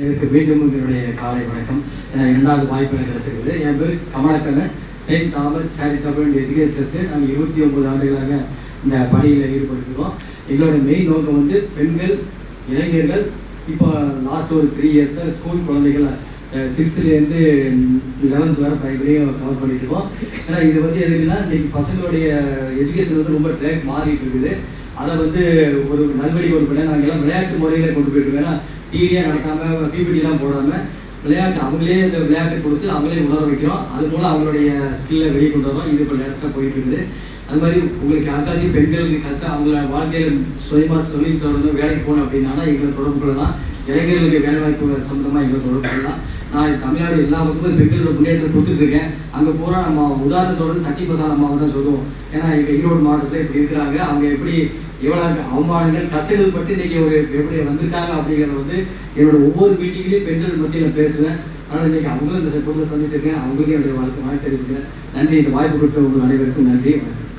எனக்கு மீண்டும் என்னுடைய காலை வணக்கம். ஏன்னா 2வது வாய்ப்பு எனக்கு கிடைச்சிருக்குது. என் பேர் Kamalakannan. Saint Thomas charitable and education trust நாங்கள் 29 ஆண்டுகளாக இந்த பணியில் ஈடுபட்டுருக்கோம். எங்களோட மெயின் நோக்கம் வந்து பெண்கள், இளைஞர்கள், இப்போ லாஸ்ட் ஒரு 3 இயர்ஸாக ஸ்கூல் குழந்தைகள் 6th-லேருந்து 11th வரை பைபிளையும் கவர் பண்ணிட்டு இருக்கோம். ஏன்னா இது வந்து எதுக்குன்னா இன்றைக்கி பசங்களுடைய எஜுகேஷன் வந்து ரொம்ப ட்ராக் மாறிட்டு இருக்குது. அதை வந்து ஒரு நல்வழி கொண்டு பண்ண நாங்கள் எல்லாம் விளையாட்டு முறையில் கொண்டு போயிட்டு ஏன்னா தீரியாக நடத்தாமல் பிபிடிலாம் போடாமல் விளையாட்டு அவங்களே இந்த விளையாட்டை கொடுத்து அவங்களே உணர வைக்கிறோம். அது மூலம் அவங்களுடைய ஸ்கில்லை வெளியே கொண்டு வரோம். இது இப்போ லேட்டஸ்ட்டாக போயிட்டு இருக்குது. அது மாதிரி உங்களுக்கு யாருக்காச்சும் பெண்களுக்கு கஷ்டம் அவங்கள வாழ்க்கையில் சுயமாக சொல்லணும் வேலைக்கு போகணும் அப்படின்னா எங்களை தொடர்பு கொள்ளலாம். இளைஞர்களுக்கு வேலைவாய்ப்பு சம்மந்தமாக எங்களை தொடர்பு கொள்ளலாம். நான் தமிழ்நாடு எல்லா பக்கமும் பெண்களோட முன்னேற்றம் கொடுத்துட்ருக்கேன். அங்கே பூரா நம்ம உதாரணத்தோடு சத்தியபிரசாத் அம்மாவை தான் சொல்லுவோம். ஏன்னா எங்கள் ஈரோடு மாவட்டத்தில் இப்படி இருக்கிறாங்க. அவங்க எப்படி எவ்வளோ அவமானங்கள் கஷ்டங்கள் பட்டு இன்றைக்கி ஒரு எப்படி வந்திருக்காங்க அப்படிங்கிறத வந்து என்னோட ஒவ்வொரு மீட்டிங்லேயும் பெண்கள் மத்தியில் பேசுவேன். ஆனால் இன்றைக்கி அவங்களும் இந்த பொருளை சந்திச்சிருக்கேன். அவங்களுக்கும் என்னுடைய வாழ்க்கை தெரிவிச்சுக்கிறேன். நன்றி. இந்த வாய்ப்பு கொடுத்த உங்கள் அனைவருக்கும் நன்றி. வணக்கம்.